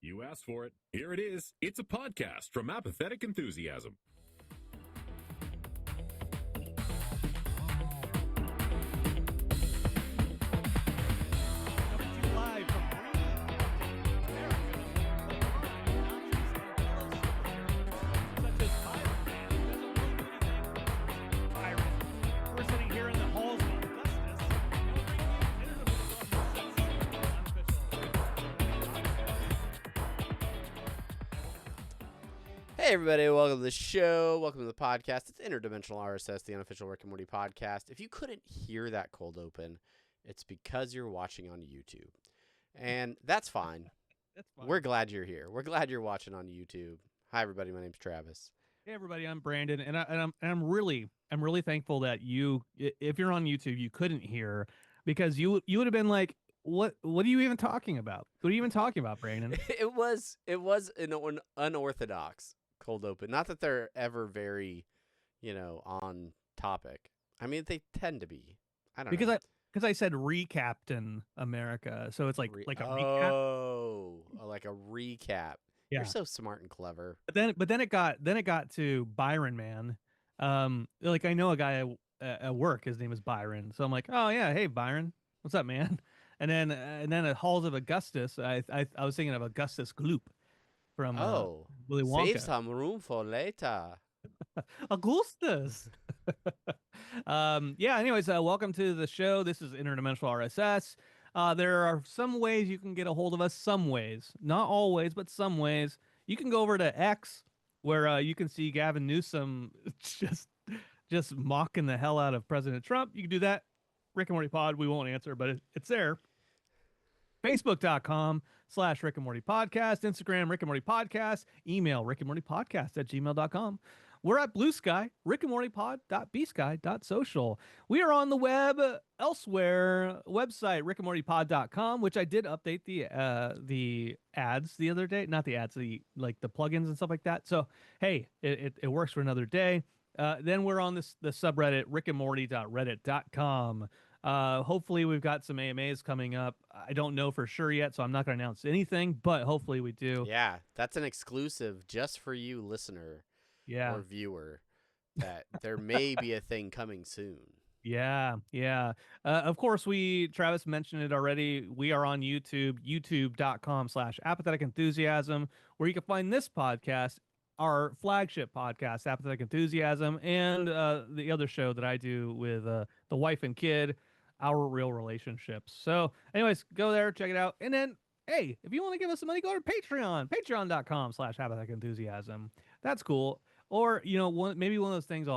You asked for it. Here it is. It's a podcast from Apathetic Enthusiasm. Hey everybody, welcome to the show, welcome to the podcast. It's Interdimensional IRSS, the unofficial Rick and Morty podcast. If you couldn't hear that cold open, it's because you're watching on YouTube. And that's fine. That's fine. We're glad you're here. We're glad you're watching on YouTube. Hi everybody, my name's Travis. Hey everybody, I'm Brandon, and I'm really thankful that you, if you're on YouTube, you couldn't hear, because you would have been like, what are you even talking about? What are you even talking about, Brandon? It was an unorthodox cold open. Not that they're ever very, on topic. I mean, they tend to be. I don't know. Because I said Recaptain America, so it's like a recap. Oh, like a recap. Yeah. You're so smart and clever. But then it got to Byron Man. Like I know a guy at work. His name is Byron, so I'm like, oh yeah, hey Byron, what's up, man? And then at Halls of Augustus, I was thinking of Augustus Gloop from Willy Wonka. Save some room for later. Augustus. Yeah. Anyways, welcome to the show. This is Interdimensional RSS. There are some ways you can get a hold of us. Some ways, not always, but some ways. You can go over to X, where you can see Gavin Newsom just mocking the hell out of President Trump. You can do that. Rick and Morty Pod. We won't answer, but it's there. Facebook.com/Rick and Morty Podcast. Instagram, Rick and Morty Podcast. Email, rickandmortypodcast@gmail.com. We're at Blue Sky, rickandmortypod.bsky.social. We are on the web elsewhere, website, rickandmortypod.com, which I did update the ads the other day. Not the ads, the plugins and stuff like that. So, hey, it works for another day. Then we're on the subreddit, rickandmorty.reddit.com. Hopefully we've got some AMAs coming up. I don't know for sure yet, so I'm not going to announce anything, but hopefully we do. Yeah, that's an exclusive just for you, listener or viewer, that there may be a thing coming soon. Yeah. Of course, Travis mentioned it already. We are on YouTube, youtube.com/Apathetic Enthusiasm, where you can find this podcast, our flagship podcast, Apathetic Enthusiasm, and the other show that I do with the wife and kid, Our Real Relationships. So anyways, go there, check it out. And then, hey, if you want to give us some money, go to Patreon, patreon.com/Apathetic Enthusiasm. That's cool. Or, maybe one of those things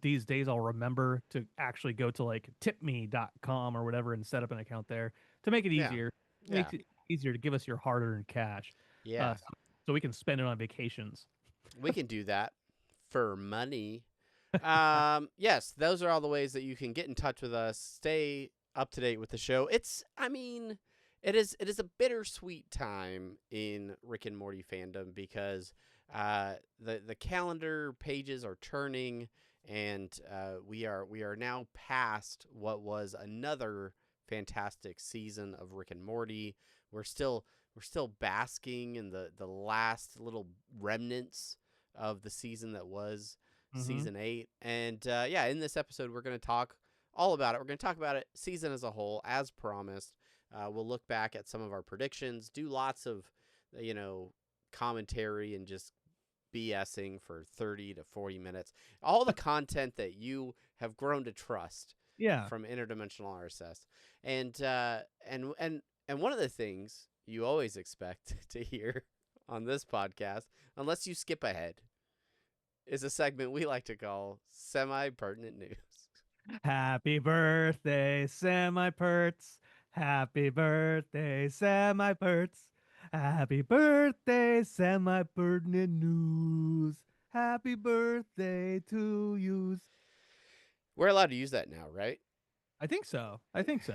these days I'll remember to actually go to like tipme.com or whatever and set up an account there to make it easier. Yeah. Makes it easier to give us your hard-earned cash. Yeah. So we can spend it on vacations. We can do that for money. Yes, those are all the ways that you can get in touch with us, stay up to date with the show. It is a bittersweet time in Rick and Morty fandom, because the calendar pages are turning, and we are now past what was another fantastic season of Rick and Morty. We're still basking in the last little remnants of the season that was season 8. And in this episode, we're going to talk all about it. We're going to talk about it season as a whole, as promised. We'll look back at some of our predictions, do lots of, commentary and just BSing for 30 to 40 minutes. All the content that you have grown to trust from Interdimensional RSS. And one of the things you always expect to hear on this podcast, unless you skip ahead, is a segment we like to call Semi-Pertinent News. Happy birthday, Semi-Perts. Happy birthday, Semi-Perts. Happy birthday, Semi-Pertinent News. Happy birthday to you. We're allowed to use that now, right? I think so. I think it's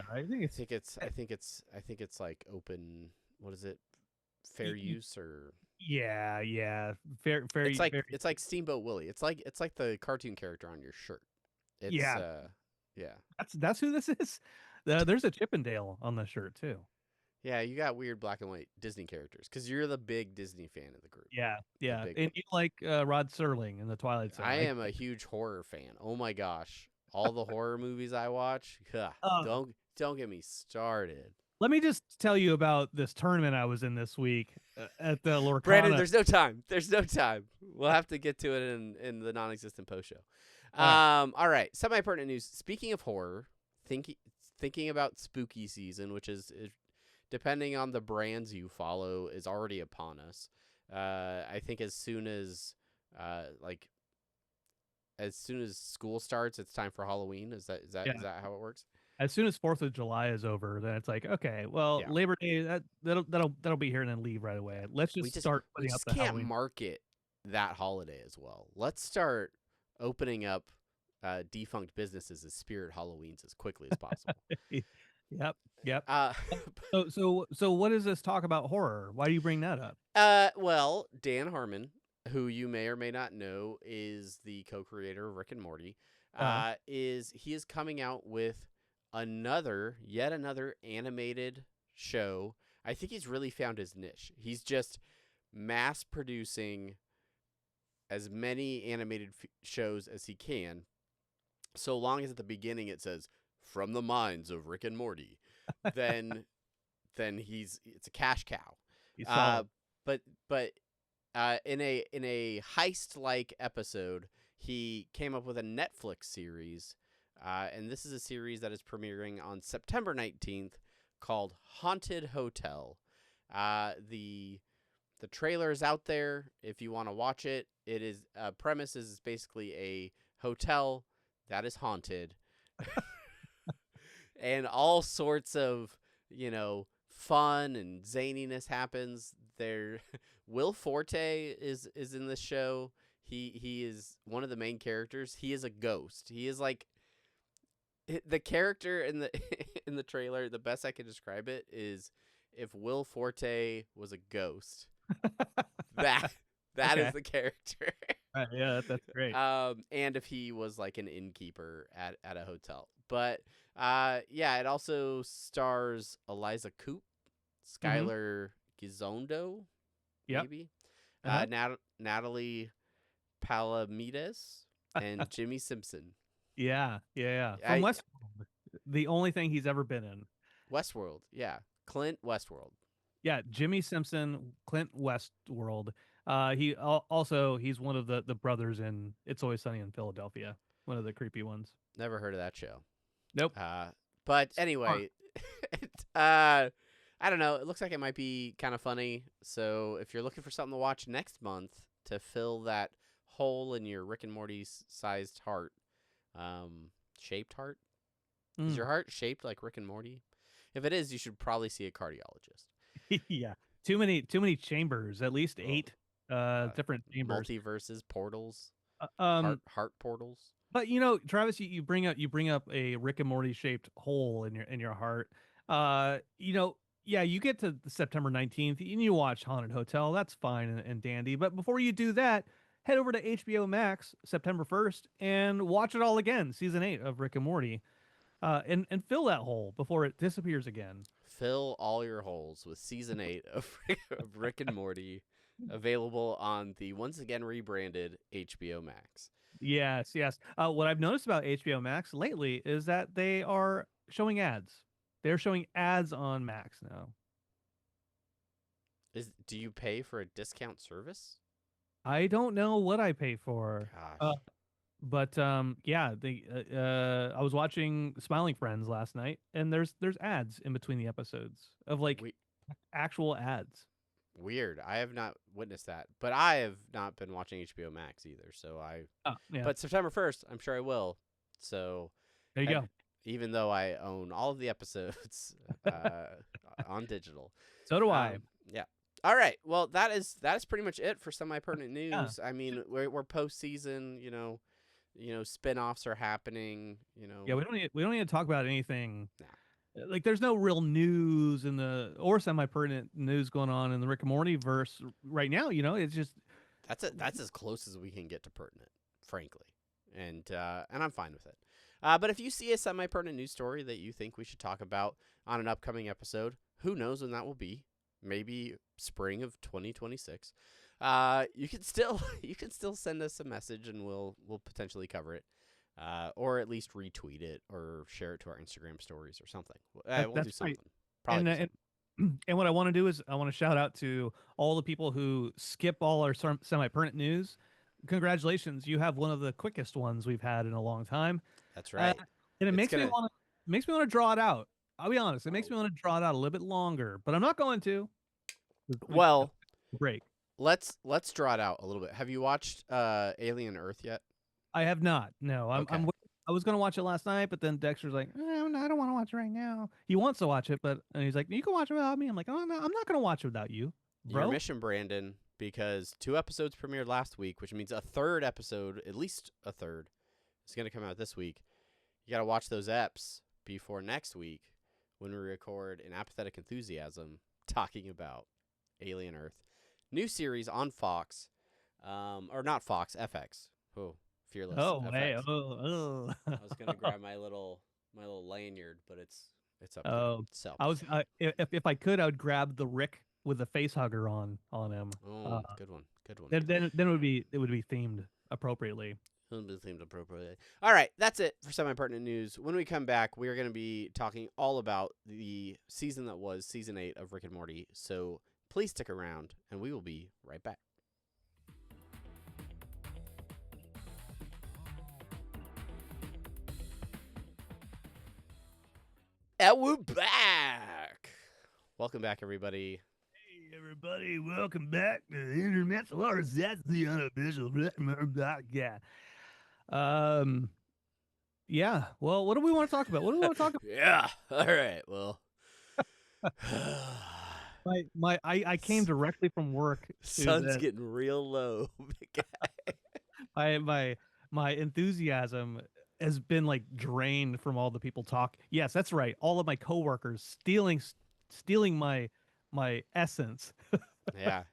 like open. What is it? Fair use or? Yeah. Fair. It's like Steamboat Willie. It's like the cartoon character on your shirt. That's who this is. There's a Chippendale on the shirt too. Yeah, you got weird black and white Disney characters because you're the big Disney fan of the group. Yeah, yeah. big And you like Rod Serling in the Twilight Zone. I am a huge horror fan. Oh my gosh, all the horror movies I watch. Don't get me started. Let me just tell you about this tournament I was in this week at the Lorcana. Brandon, there's no time. There's no time. We'll have to get to it in the non-existent post show. All right. Semi-pertinent news. Speaking of horror, thinking about spooky season, which is depending on the brands you follow, is already upon us. I think as soon as school starts, it's time for Halloween. Is that how it works? As soon as 4th of July is over, then it's like, okay, well, Yeah. Labor Day that'll be here and then leave right away. Let's just start putting up the can't Halloween. market that holiday as well. Let's start opening up defunct businesses as spirit Halloweens as quickly as possible. Yep. So what does this talk about horror? Why do you bring that up? Well, Dan Harmon, who you may or may not know is the co-creator of Rick and Morty, is coming out with yet another animated show. I think he's really found his niche. He's just mass producing as many animated shows as he can, so long as at the beginning it says "From the minds of Rick and Morty," then it's a cash cow. But in a heist-like episode, he came up with a Netflix series, and this is a series that is premiering on September 19th called Haunted Hotel. The trailer is out there if you want to watch it. It is premise is basically a hotel that is haunted, and all sorts of fun and zaniness happens there. Will Forte is in this show. He is one of the main characters. He is a ghost. He is like the character in the in the trailer. The best I can describe it is if Will Forte was a ghost. that is the character. Yeah, that's great. And if he was like an innkeeper at a hotel. But it also stars Eliza Coupe, Skylar Gizondo, maybe, Natalie Palamides, and Jimmy Simpson. Yeah. From Westworld, the only thing he's ever been in. Westworld, yeah. Clint Westworld. Yeah, Jimmy Simpson, Clint Westworld. He's one of the brothers in It's Always Sunny in Philadelphia. One of the creepy ones. Never heard of that show. Nope. But anyway, I don't know. It looks like it might be kind of funny. So if you're looking for something to watch next month to fill that hole in your Rick and Morty sized heart, shaped heart, is your heart shaped like Rick and Morty? If it is, you should probably see a cardiologist. Yeah, too many chambers. At least 8 different chambers. Multiverses, portals, heart portals. But Travis, you bring up a Rick and Morty shaped hole in your heart. You get to September 19th and you watch Haunted Hotel. That's fine and dandy. But before you do that, head over to HBO Max September 1st and watch it all again, season 8 of Rick and Morty, and fill that hole before it disappears again. Fill all your holes with season 8 of Rick and Morty, available on the once again rebranded HBO Max. Yes. What I've noticed about HBO Max lately is that they are showing ads. They're showing ads on Max now. Do you pay for a discount service? I don't know what I pay for. Gosh. But I was watching Smiling Friends last night, and there's ads in between the episodes of actual ads. Weird. I have not witnessed that, but I have not been watching HBO Max either. So But September 1st, I'm sure I will. So there you go. Even though I own all of the episodes on digital. So do I. Yeah. All right. Well, that is pretty much it for semi-pertinent news. I mean, we're postseason. Spinoffs are happening. Yeah, we don't need to talk about anything. Nah. Like, there's no real news or semi-pertinent news going on in the Rick and Morty verse right now. It's just that's as close as we can get to pertinent, frankly, and I'm fine with it. But if you see a semi-pertinent news story that you think we should talk about on an upcoming episode, who knows when that will be? Maybe spring of 2026. You can still send us a message and we'll potentially cover it, or at least retweet it or share it to our Instagram stories or something. We'll do That's something. right. Probably do something. And what I want to do is I want to shout out to all the people who skip all our semi-pertinent news. Congratulations, you have one of the quickest ones we've had in a long time. That's right. And it It's makes me gonna- want to draw it out. I'll be honest, it makes me want to draw it out a little bit longer, but I'm not going to. Well, break. let's draw it out a little bit. Have you watched Alien Earth yet? I have not. No, Okay. I was gonna watch it last night, but then Dexter's like, no, I don't want to watch it right now. He wants to watch it, but and he's like, you can watch it without me. I'm like, oh no, I'm not gonna watch it without you, bro. Your mission, Brandon, because 2 episodes premiered last week, which means a third episode, at least a third, is going to come out this week. You got to watch those eps before next week when we record an Apathetic Enthusiasm talking about Alien Earth. New series on Fox, or not Fox, FX. Oh, Fearless. Oh, FX. hey, oh. I was going to grab my little lanyard, but it's up Oh, there. So. I was if I could, I would grab the Rick with the face hugger on him. Oh, good one. Good one. Then it would be themed appropriately. Themed appropriately. All right, that's it for semi-pertinent news. When we come back, we are going to be talking all about the season that was season 8 of Rick and Morty. So please stick around, and we will be right back. And we're back. Welcome back, everybody. Hey, everybody, welcome back to the Internet's IRSS, the unofficial podcast. Yeah. Well, what do we want to talk about? What do we want to talk about? Yeah. All right. Well. I came directly from work. Sun's getting real low. My enthusiasm has been like drained from all the people talk. Yes, that's right. All of my coworkers stealing my essence.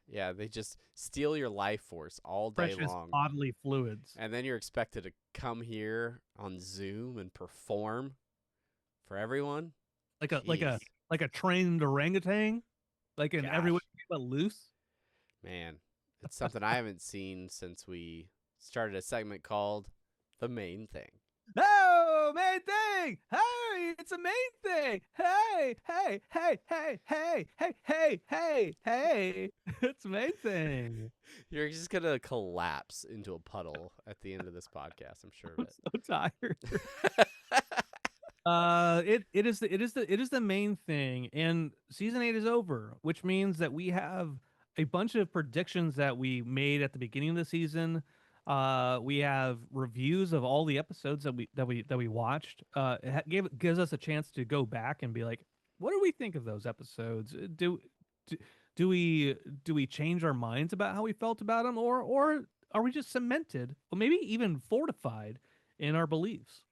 Yeah. They just steal your life force all day Precious long. bodily fluids. And then you're expected to come here on Zoom and perform for everyone. Like a trained orangutan, like in every way but loose. Man, it's something I haven't seen since we started a segment called The Main Thing. Oh, main thing! Hey, it's a main thing! Hey, hey, hey, hey, hey, hey, hey, hey, hey! It's a main thing. You're just gonna collapse into a puddle at the end of this podcast. I'm sure of it. I'm so tired. It is the main thing, and season 8 is over, which means that we have a bunch of predictions that we made at the beginning of the season. We have reviews of all the episodes that we watched. It gives us a chance to go back and be like, what do we think of those episodes? Do we change our minds about how we felt about them, or are we just cemented, or maybe even fortified in our beliefs?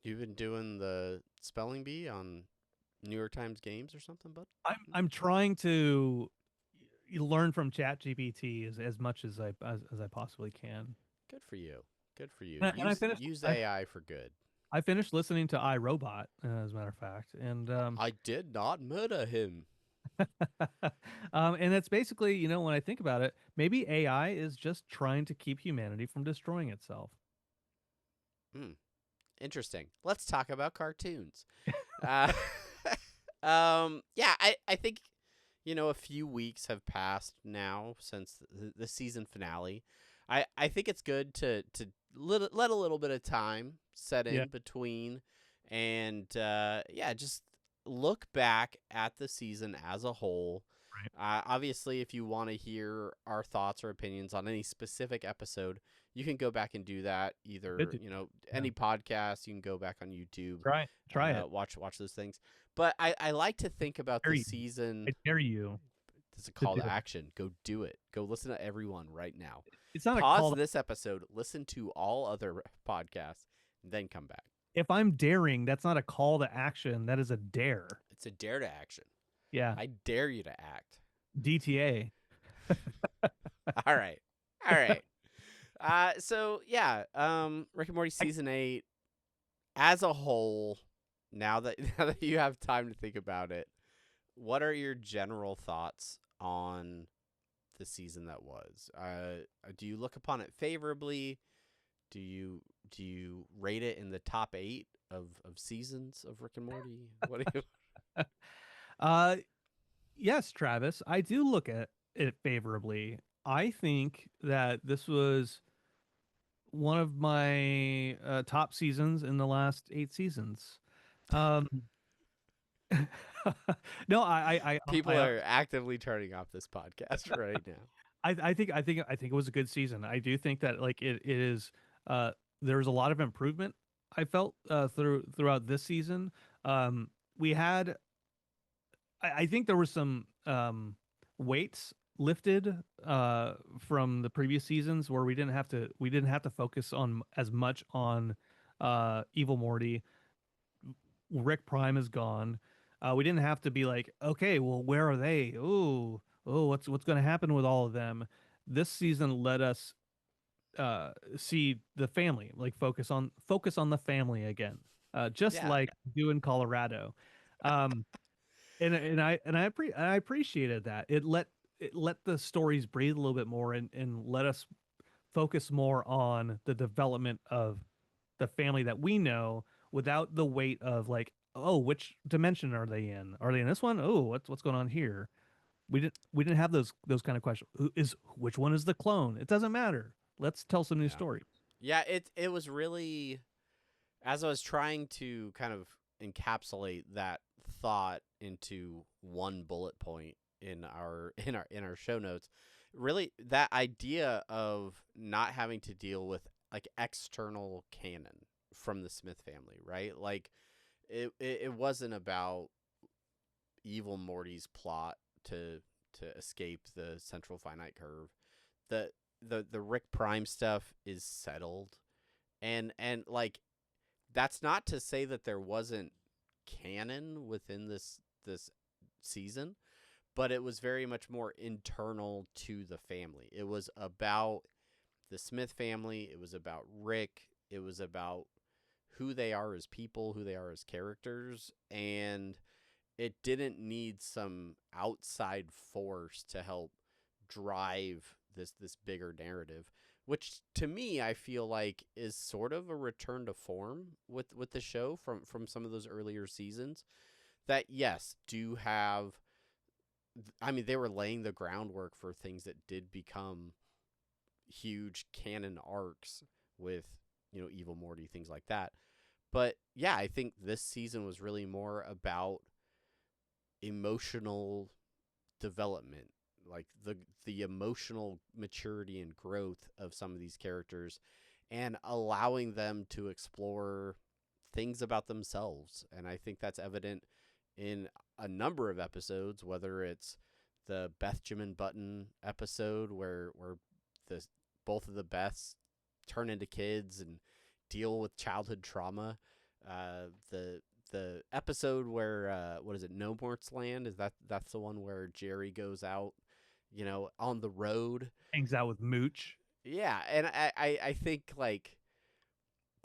You've been doing the spelling bee on New York Times Games or something, bud? I'm trying to learn from ChatGPT as much as I possibly can. Good for you. Good for you. And I finished, use AI for good. I finished listening to iRobot, as a matter of fact, and I did not murder him. and it's basically, when I think about it, maybe AI is just trying to keep humanity from destroying itself. Interesting. Let's talk about cartoons. Yeah, I think, a few weeks have passed now since the season finale. I think it's good to let a little bit of time set in between, and just look back at the season as a whole. Right. Obviously, if you want to hear our thoughts or opinions on any specific episode, you can go back and do that. Either any podcast, you can go back on YouTube. Try it. Watch those things. But I like to think about the season. I dare you. It's a call to action. Go do it. Go listen to everyone right now. It's not Pause a call this episode. Listen to all other podcasts, and then come back. If I'm daring, that's not a call to action. That is a dare. It's a dare to action. Yeah. I dare you to act. DTA. All right. So yeah, Rick and Morty season 8. as a whole, now that now that you have time to think about it, what are your general thoughts on the season that was? Do you look upon it favorably? Do you rate it in the top 8 of seasons of Rick and Morty? What do you? Uh, yes, Travis, I do look at it favorably. I think that this was one of my top seasons in the last 8 seasons. Um, no, People are actively turning off this podcast right now. I think it was a good season. I do think that like it is there's a lot of improvement I felt throughout this season. We had I think there was some weights lifted from the previous seasons where we didn't have to focus on as much on Evil Morty. Rick Prime is gone. We didn't have to be like, okay, well, where are they? What's going to happen with all of them? This season let us see the family, like focus on the family again, just Yeah. like do in Colorado. Um, I appreciated that. It let the stories breathe a little bit more and let us focus more on the development of the family that we know without the weight of like, oh, which dimension are they in? Are they in this one? Oh, what's going on here? We didn't have those kind of questions. Which one is the clone? It doesn't matter. Let's tell some new Yeah. stories. Yeah, it was really, as I was trying to kind of encapsulate that thought into one bullet point in our show notes, really that idea of not having to deal with like external canon from the Smith family, right? Like it wasn't about evil Morty's plot to escape the central finite curve. The Rick Prime stuff is settled, and like that's not to say that there wasn't canon within this season, but it was very much more internal to the family. It was about the Smith family, it was about Rick, it was about who they are as people, who they are as characters, and it didn't need some outside force to help drive this bigger narrative, which to me I feel like is sort of a return to form with the show from some of those earlier seasons that yes do have. I mean, they were laying the groundwork for things that did become huge canon arcs with, Evil Morty, things like that. But yeah, I think this season was really more about emotional development, like the emotional maturity and growth of some of these characters and allowing them to explore things about themselves. And I think that's evident in a number of episodes, whether it's the Benjamin Button episode where the both of the Beths turn into kids and deal with childhood trauma. The episode where what is it, No Mort's Land? That's the one where Jerry goes out, on the road, Hangs out with Mooch. Yeah, and I think like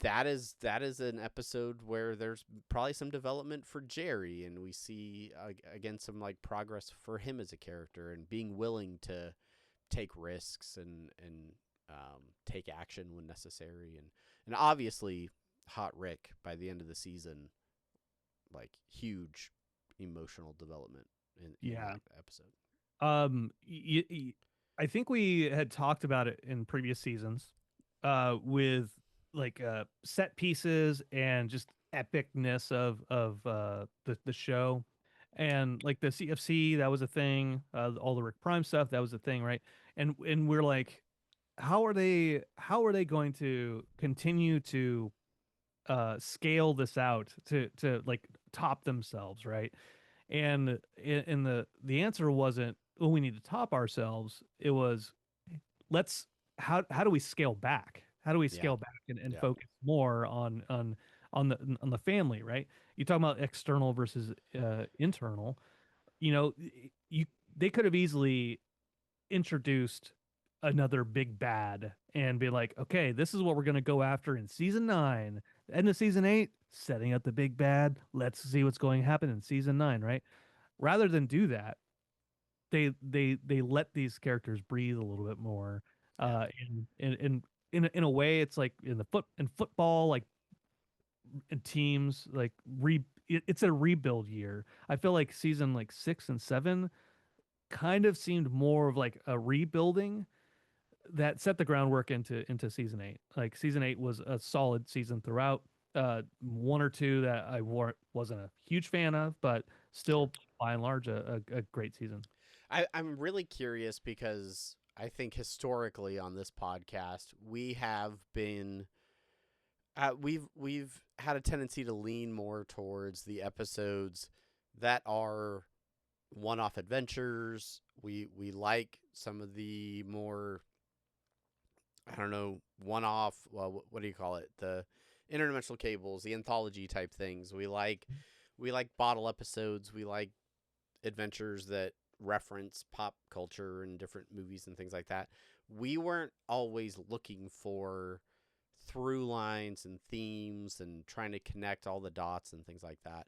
that is an episode where there's probably some development for Jerry, and we see again some like progress for him as a character and being willing to take risks and take action when necessary, and obviously Hot Rick by the end of the season, like huge emotional development in that episode. I think we had talked about it in previous seasons, with like set pieces and just epicness of the show, and like the CFC, that was a thing. All the Rick Prime stuff, that was a thing, right? And we're like, how are they going to continue to scale this out to like top themselves, right? And the answer wasn't, oh, we need to top ourselves. It was, let's how do we scale back? How do we scale back and focus more on the family, right? You talk about external versus internal. They could have easily introduced another big bad and be like, okay, this is what we're going to go after in season 9. End of season 8, setting up the big bad. Let's see what's going to happen in season 9, right? Rather than do that, they let these characters breathe a little bit more. Yeah. In a way, it's like in football, like in teams, like it's a rebuild year. I feel like season like 6 and 7 kind of seemed more of like a rebuilding that set the groundwork into season 8. Like season 8 was a solid season throughout. One or two that wasn't a huge fan of, but still by and large a great season. I'm really curious because I think historically on this podcast we have been we've had a tendency to lean more towards the episodes that are one-off adventures. We like some of the more, I don't know, one-off. Well, what do you call it? The interdimensional cables, the anthology type things. We like bottle episodes. We like adventures that reference pop culture and different movies and things like that. We weren't always looking for through lines and themes and trying to connect all the dots and things like that.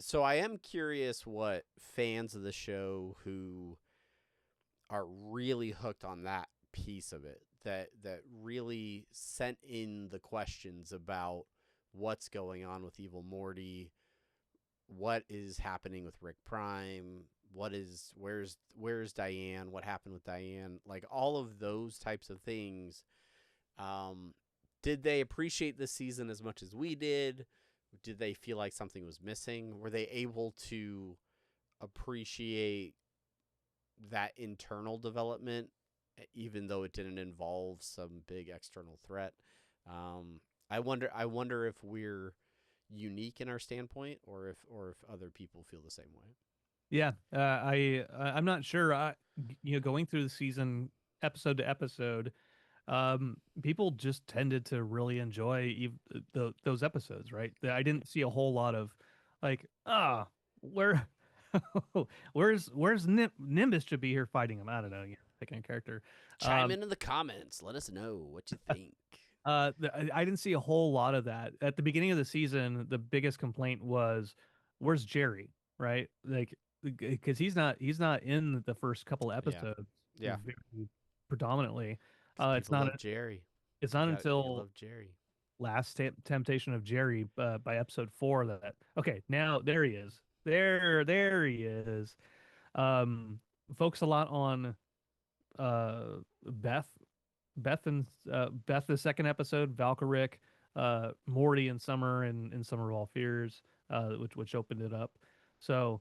So I am curious what fans of the show who are really hooked on that piece of it, that really sent in the questions about what's going on with Evil Morty, what is happening with Rick Prime, where's Diane, what happened with Diane, like all of those types of things. Did they appreciate this season as much as we did? Did they feel like something was missing? Were they able to appreciate that internal development, even though it didn't involve some big external threat? I wonder if we're unique in our standpoint, or if other people feel the same way. Yeah, I'm not sure. Going through the season episode to episode, people just tended to really enjoy those episodes, right? I didn't see a whole lot of like, where, where's Nimbus should be here fighting him. I don't know, picking a character. Chime in the comments. Let us know what you think. I didn't see a whole lot of that at the beginning of the season. The biggest complaint was, where's Jerry, right? Like, because he's not in the first couple episodes. Yeah. Very predominantly. People love Jerry. It's not You until love Jerry. Last Temptation of Jerry by episode 4 that okay, now there he is. There he is. Focus a lot on Beth the second episode, Valkyric, Morty and Summer in Summer of All Fears, which opened it up. So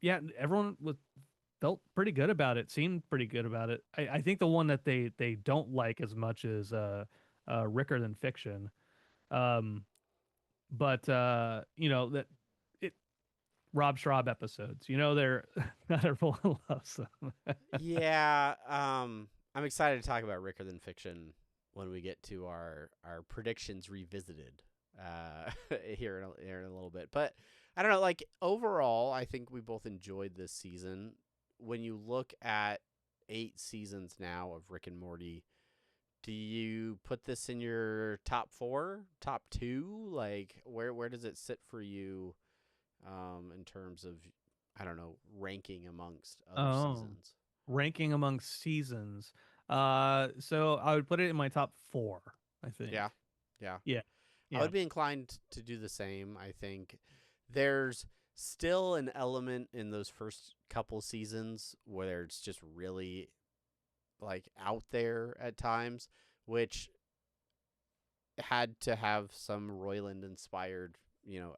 yeah, everyone felt pretty good about it, seemed pretty good about it. I think the one that they don't like as much is Ricker Than Fiction. But that it Rob Schraub episodes, they're not everyone loves them. Yeah, I'm excited to talk about Ricker Than Fiction when we get to our predictions revisited here in a little bit. But I don't know, like overall, I think we both enjoyed this season. When you look at 8 seasons now of Rick and Morty, do you put this in your top 4, top 2? Like where does it sit for you in terms of, I don't know, ranking amongst other seasons? Ranking amongst seasons. So I would put it in my top 4, I think. Yeah. I would be inclined to do the same. I think there's still an element in those first couple seasons where it's just really like out there at times, which had to have some Roiland inspired,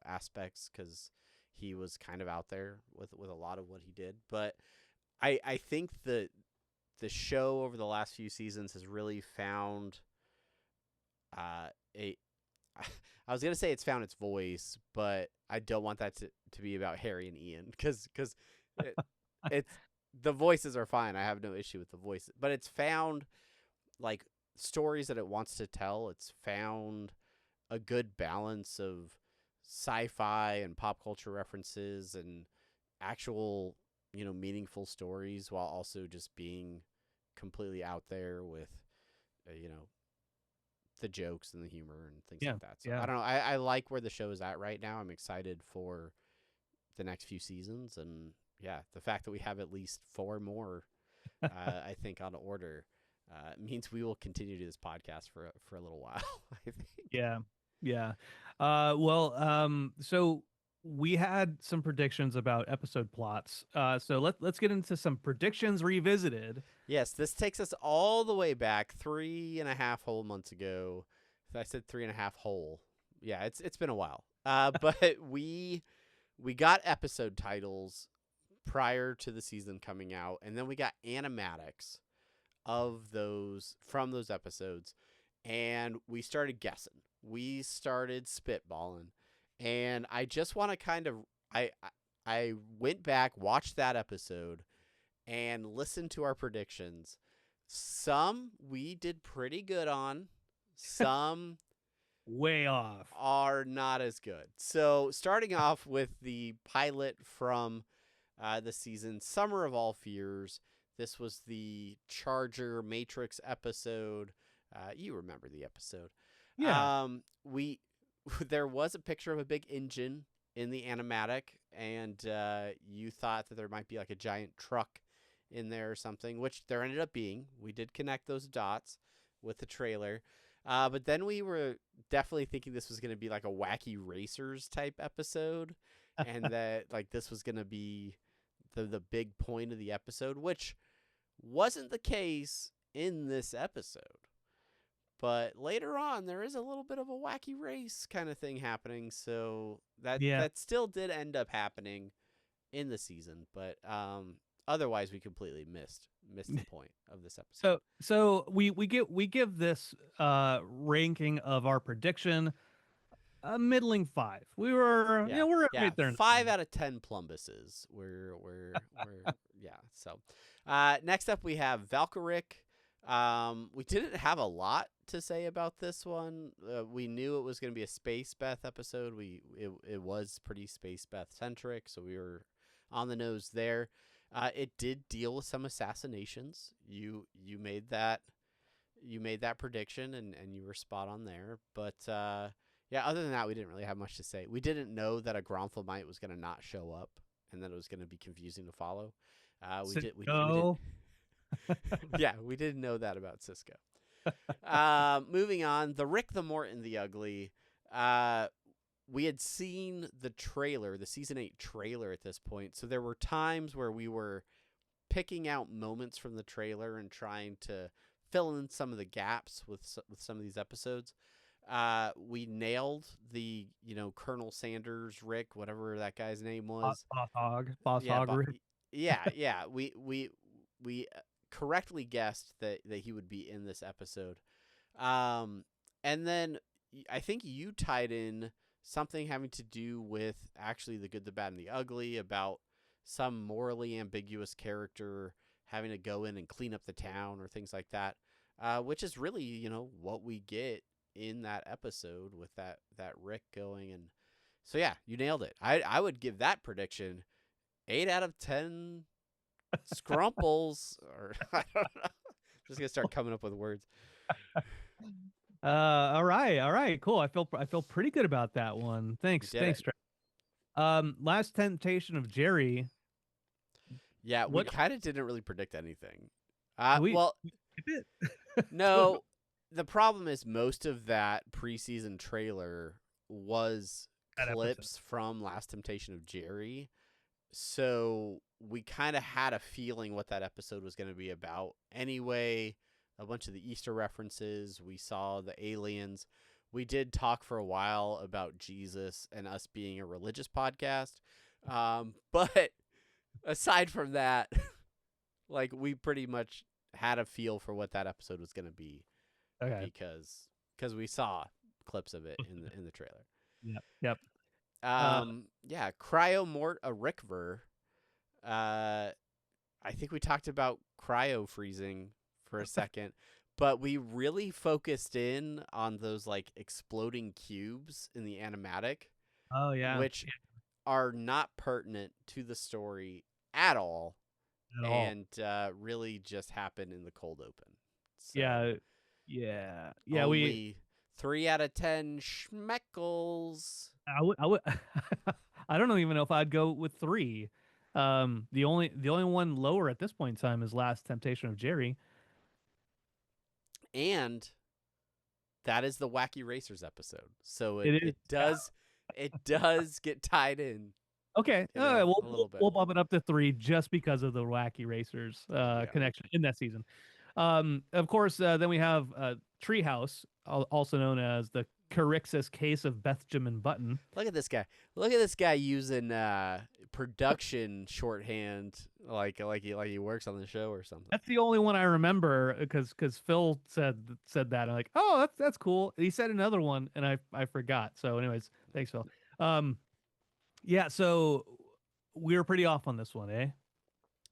aspects, because he was kind of out there with a lot of what he did. But I think the show over the last few seasons has really found I was gonna say it's found its voice, but I don't want that to be about Harry and Ian, because it's the voices are fine. I have no issue with the voices, but it's found like stories that it wants to tell. It's found a good balance of sci-fi and pop culture references and actual, meaningful stories, while also just being completely out there with, the jokes and the humor and things Yeah, like that. So yeah. I don't know. I like where the show is at right now. I'm excited for the next few seasons, and yeah, the fact that we have at least 4 more, I think, on order, means we will continue to do this podcast for a little while. I think. Yeah. Yeah. So we had some predictions about episode plots. So let's get into some predictions revisited. Yes, this takes us all the way back 3.5 whole months ago. I said 3.5 whole. Yeah, it's been a while. But we got episode titles prior to the season coming out, and then we got animatics of those from those episodes, and we started guessing. We started spitballing, and I just want to kind of I went back, watched that episode, and listened to our predictions. Some we did pretty good on. Some Way off. are not as good. So starting off with the pilot from the season, Summer of All Fears. This was the Charger Matrix episode. You remember the episode. Yeah. There was a picture of a big engine in the animatic, and you thought that there might be like a giant truck in there or something, which there ended up being. We did connect those dots with the trailer. But then we were definitely thinking this was going to be like a Wacky Racers type episode, and that like this was going to be the big point of the episode, which wasn't the case in this episode. But later on, there is a little bit of a wacky race kind of thing happening, so that still did end up happening in the season. But otherwise, we completely missed the point of this episode. So we give this ranking of our prediction a middling 5. We were we're right there. 5 out of 10 plumbuses. We're yeah. So next up we have Valkyric. We didn't have a lot to say about this one. We knew it was going to be a Space Beth episode. It was pretty Space Beth centric, so we were on the nose there. It did deal with some assassinations. You made that prediction, and you were spot on there. But yeah, other than that, we didn't really have much to say. We didn't know that a Gronflemite was going to not show up, and that it was going to be confusing to follow. We did. Yeah, we didn't know that about Cisco. Moving on, the Rick, the Morton, the Ugly. We had seen the trailer, the season 8 trailer at this point, so there were times where we were picking out moments from the trailer and trying to fill in some of the gaps with some of these episodes. We nailed the Colonel Sanders Rick, whatever that guy's name was. Boss Hog Rick. Yeah. We correctly guessed that he would be in this episode. And then I think you tied in something having to do with actually the Good, the Bad, and the Ugly, about some morally ambiguous character having to go in and clean up the town or things like that, which is really, what we get in that episode with that Rick going. And so, yeah, you nailed it. I would give that prediction 8 out of 10 scrumples, or I don't know. I'm just gonna start coming up with words. All right, cool. I feel pretty good about that one. Thanks, Trav. Last Temptation of Jerry. Yeah, we kind of didn't really predict anything. No. The problem is most of that preseason trailer was clips from Last Temptation of Jerry, so we kind of had a feeling what that episode was going to be about. Anyway, a bunch of the Easter references. We saw the aliens. We did talk for a while about Jesus and us being a religious podcast. But aside from that, like, we pretty much had a feel for what that episode was going to be. Okay. Because we saw clips of it in the trailer. Yep. Yeah, Cryo Mort a Rickver. I think we talked about cryo freezing for a second, but we really focused in on those like exploding cubes in the animatic. Oh yeah. Which are not pertinent to the story at all. And really just happen in the cold open. So Yeah. Only 3 out of 10 schmeckles. I would I don't even know if I'd go with 3. The only one lower at this point in time is Last Temptation of Jerry. And that is the Wacky Racers episode. So It is. it does get tied in. Okay, You know, a little bit. we'll bump it up to 3 just because of the Wacky Racers connection in that season. Of course, then we have Treehouse, also known as the Carixus Case of Benjamin Button. Look at this guy. Look at this guy using production shorthand like he works on the show or something. That's the only one I remember because Phil said that. I'm like, oh, that's cool. He said another one and I forgot. So, anyways, thanks, Phil. Yeah, so we were pretty off on this one, eh?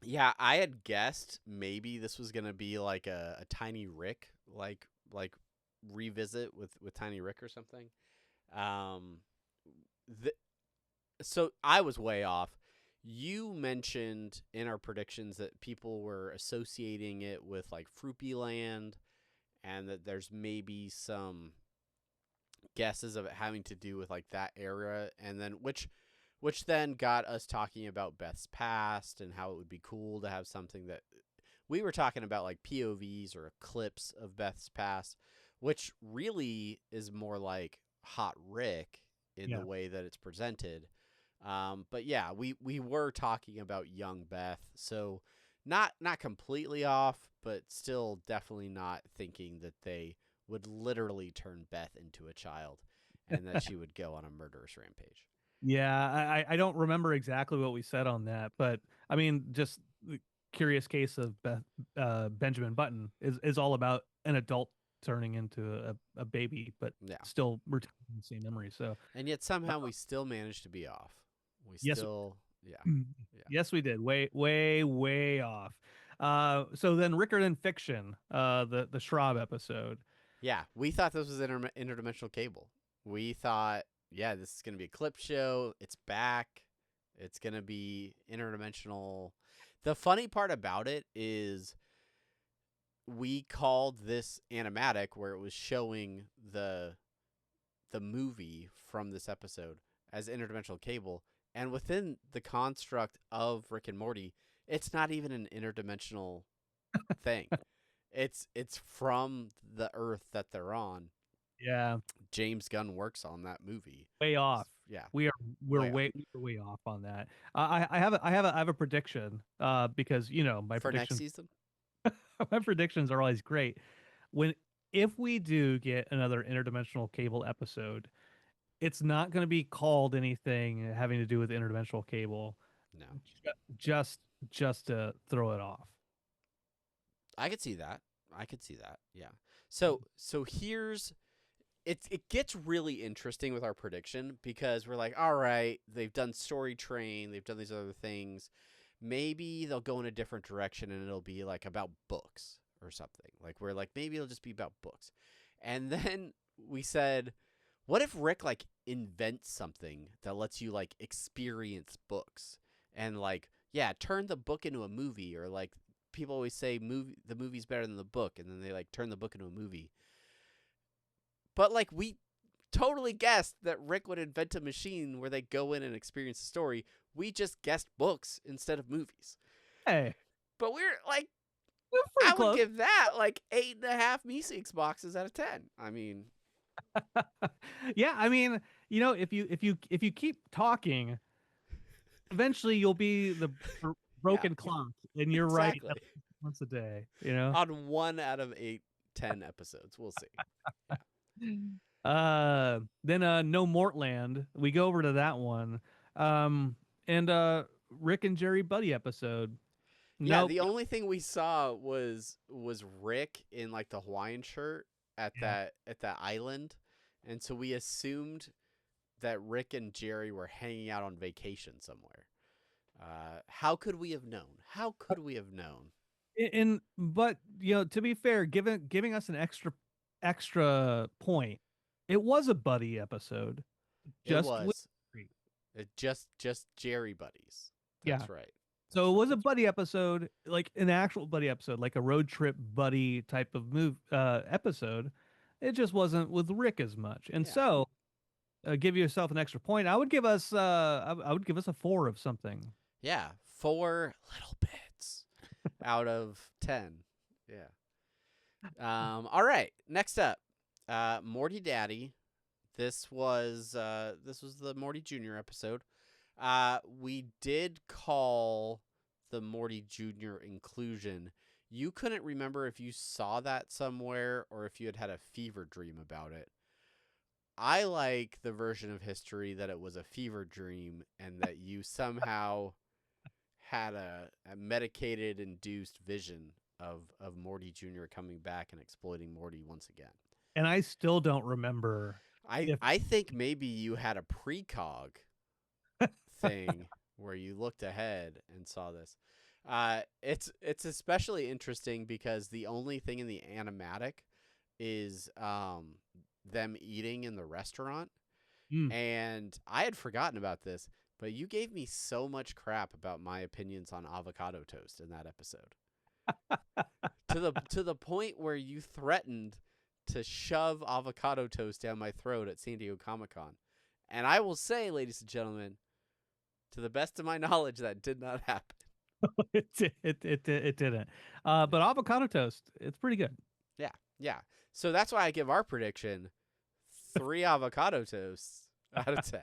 Yeah, I had guessed maybe this was gonna be like a Tiny Rick like revisit with Tiny Rick or something. So I was way off. You mentioned in our predictions that people were associating it with like Fruity Land, and that there's maybe some guesses of it having to do with like that era, and then which then got us talking about Beth's past and how it would be cool to have something that we were talking about, like POVs or clips of Beth's past, which really is more like Hot Rick in the way that it's presented. But yeah, we were talking about young Beth, so not completely off, but still definitely not thinking that they would literally turn Beth into a child and that she would go on a murderous rampage. Yeah, I don't remember exactly what we said on that, but I mean, just the Curious Case of Benjamin Button is all about an adult turning into a baby, but still retaining the same memory. So, and yet somehow we still managed to be off. Yes, Yeah, we thought this was interdimensional cable. We thought, yeah, this is going to be a clip show. It's back. It's going to be interdimensional. The funny part about it is we called this animatic, where it was showing the movie from this episode, as interdimensional cable. And within the construct of Rick and Morty, it's not even an interdimensional thing. It's from the Earth that they're on. Yeah, James Gunn works on that movie. Way off. Yeah, we're way off on that. I have a prediction. Because my for next season, my predictions are always great. If we do get another interdimensional cable episode, it's not going to be called anything having to do with interdimensional cable. No, just to throw it off. I could see that. Yeah. So here's. It gets really interesting with our prediction, because we're like, all right, they've done Story Train, they've done these other things. Maybe they'll go in a different direction and it'll be like about books or something. Like we're like, maybe it'll just be about books. And then we said, what if Rick like invents something that lets you like experience books and like, yeah, turn the book into a movie, or like people always say the movie's better than the book, and then they like turn the book into a movie. But like we totally guessed that Rick would invent a machine where they go in and experience the story. We just guessed books instead of movies. Hey, but we're like, I would give that like 8.5 Meeseeks boxes out of 10. I mean, yeah, I mean, if you keep talking, eventually you'll be the broken clock, and you're exactly. right once a day. On 1 out of 8, 10 episodes, we'll see. Yeah. Then No Mortland, we go over to that one. And Rick and Jerry Buddy episode. Yeah, the only thing we saw was Rick in like the Hawaiian shirt at that island, and so we assumed that Rick and Jerry were hanging out on vacation somewhere. How could we have known? But to be fair, giving us an extra point, it was a buddy episode. Just Jerry buddies. That's right. So it was a buddy episode, like an actual buddy episode, like a road trip buddy type of episode. It just wasn't with Rick as much. And Yeah. so, give yourself an extra point. I would give us I would give us a 4 of something. Yeah, 4 little bits out of 10. Yeah. All right. Next up, Morty Daddy. This was the Morty Jr. episode. We did call the Morty Jr. inclusion. You couldn't remember if you saw that somewhere or if you had a fever dream about it. I like the version of history that it was a fever dream and that you somehow had a medicated induced vision of Morty Jr. coming back and exploiting Morty once again. And I still don't remember. I think maybe you had a precog thing where you looked ahead and saw this. It's especially interesting because the only thing in the animatic is them eating in the restaurant. And I had forgotten about this, but you gave me so much crap about my opinions on avocado toast in that episode. to the point where you threatened to shove avocado toast down my throat at San Diego Comic-Con. And I will say, ladies and gentlemen, to the best of my knowledge, that did not happen. It didn't. But avocado toast, it's pretty good. Yeah. So that's why I give our prediction 3 avocado toasts out of 10.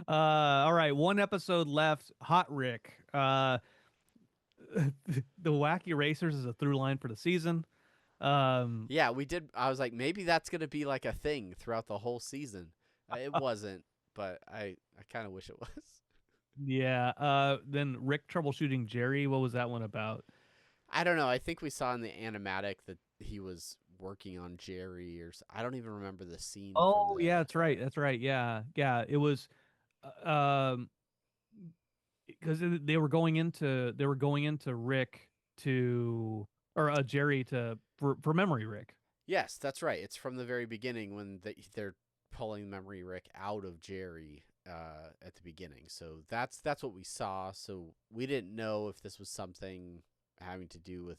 All right, 1 episode left. Hot Rick. The wacky racers is a through line for the season. Yeah, we did. I was like, maybe that's gonna be like a thing throughout the whole season. It wasn't, but I kind of wish it was. Yeah. Then Rick troubleshooting Jerry. What was that one about? I don't know. I think we saw in the animatic that he was working on Jerry, or I don't even remember the scene. Oh, yeah, that's right. That's right. Yeah, yeah. It was, because they were going into Rick to or Jerry to for memory Rick. Yes, that's right. It's from the very beginning when they're pulling memory Rick out of Jerry at the beginning. So that's what we saw. So we didn't know if this was something having to do with.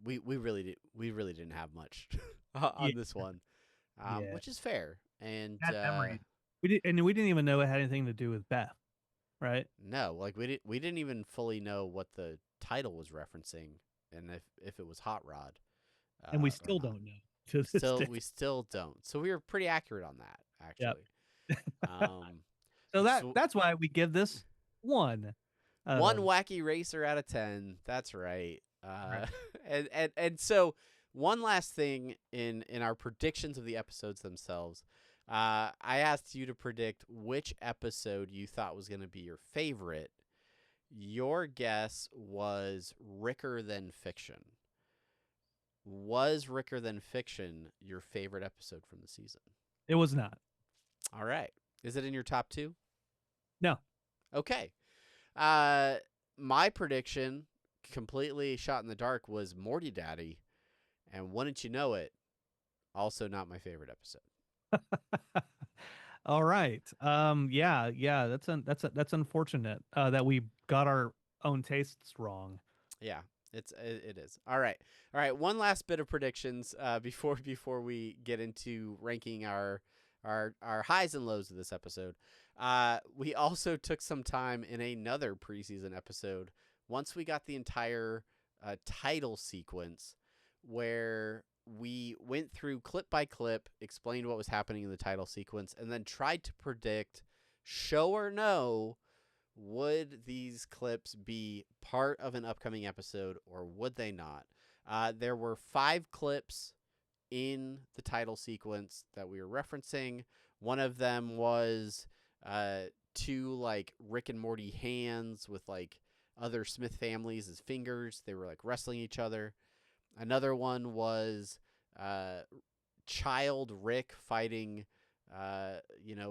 We really didn't have much on this one, which is fair. And we didn't even know it had anything to do with Beth, right? No, like we didn't even fully know what the title was referencing, and if it was Hot Rod. And we still don't know. To this day. We still don't. So we were pretty accurate on that, actually. Yep. That's why we give this 1. 1 wacky racer out of 10. That's right. Right. And so one last thing in our predictions of the episodes themselves, I asked you to predict which episode you thought was going to be your favorite. Your guess was Ricker Than Fiction. Was Ricker Than Fiction your favorite episode from the season? It was not. All right. Is it in your top 2? No. Okay. My prediction, completely shot in the dark, was Morty Daddy, and wouldn't you know it, also not my favorite episode. All right. Yeah. That's unfortunate that we got our own tastes wrong. Yeah, it is. All right. One last bit of predictions before we get into ranking our highs and lows of this episode. We also took some time in another preseason episode once we got the entire title sequence, where we went through clip by clip, explained what was happening in the title sequence, and then tried to predict, show or no, would these clips be part of an upcoming episode or would they not? There were 5 clips in the title sequence that we were referencing. One of them was 2 like Rick and Morty hands with like other Smith families as fingers. They were like wrestling each other. Another one was child Rick fighting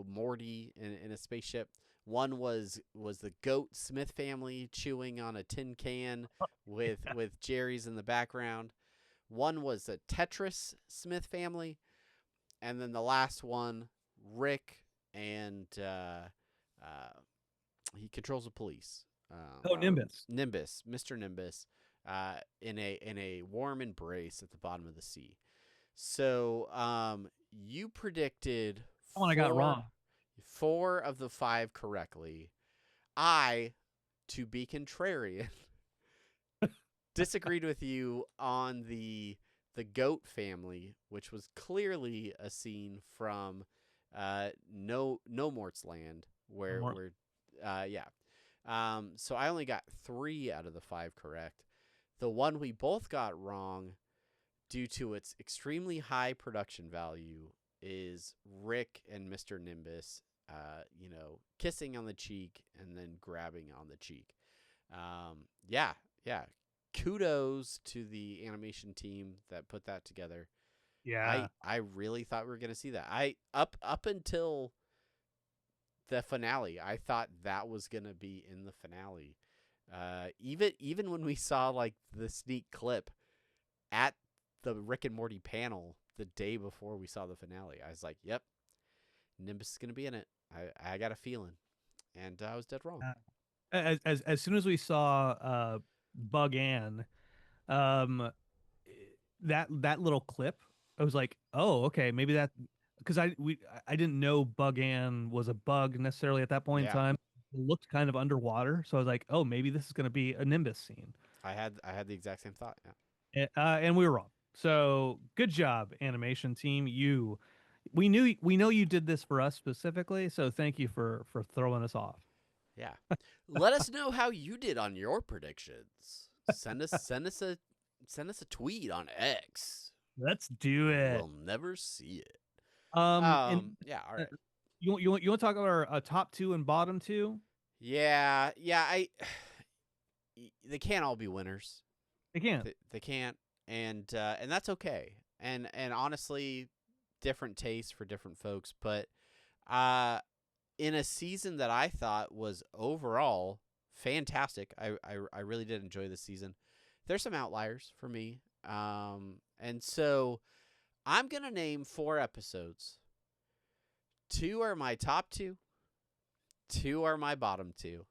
Morty in a spaceship. One was the goat Smith family chewing on a tin can with Jerry's in the background. One was the Tetris Smith family, and then the last one, Rick and he controls the police. Nimbus, Mr. Nimbus, in a warm embrace at the bottom of the sea. So, you predicted One I got wrong. 4 of the 5 correctly. I, to be contrarian, disagreed with you on the goat family, which was clearly a scene from No Mort's Land, where so I only got 3 out of the 5 correct. The one we both got wrong, due to its extremely high production value, is Rick and Mr. Nimbus, kissing on the cheek and then grabbing on the cheek. Yeah. Kudos to the animation team that put that together. Yeah. I really thought we were going to see that. I up until the finale, I thought that was going to be in the finale. Even when we saw like the sneak clip at the Rick and Morty panel the day before we saw the finale, I was like, "Yep, Nimbus is going to be in it. I got a feeling," and I was dead wrong. As soon as we saw Bug Ann, that little clip, I was like, oh, okay, maybe that, because I didn't know Bug Ann was a bug necessarily at that point in time. It looked kind of underwater, so I was like, oh, maybe this is going to be a Nimbus scene. I had the exact same thought. Yeah. And we were wrong. So good job, animation team. We know you did this for us specifically, so thank you for throwing us off. Yeah. Let us know how you did on your predictions. Send us a tweet on X. Let's do it. We'll never see it. Yeah, all right. You want to talk about our top 2 and bottom 2? Yeah. They can't all be winners. They can't. They can't, and that's okay. And honestly, different tastes for different folks, but in a season that I thought was overall fantastic, I really did enjoy this season. There's some outliers for me, and so I'm gonna name 4 episodes. 2 are my top 2, 2 are my bottom 2,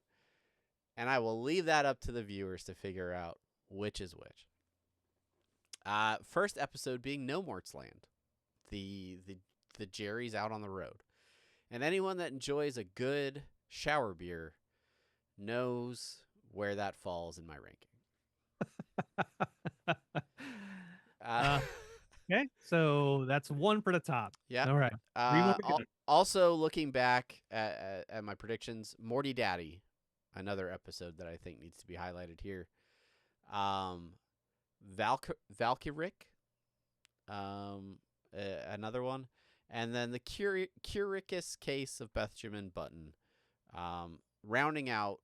and I will leave that up to the viewers to figure out which is which. First episode being No Mort's Land, the Jerry's out on the road. And anyone that enjoys a good shower beer knows where that falls in my ranking. Okay, so that's 1 for the top. Yeah. All right. Also, looking back at my predictions, Morty Daddy, another episode that I think needs to be highlighted here. Valkyric, another one. And then the Curious Case of Benjamin Button, rounding out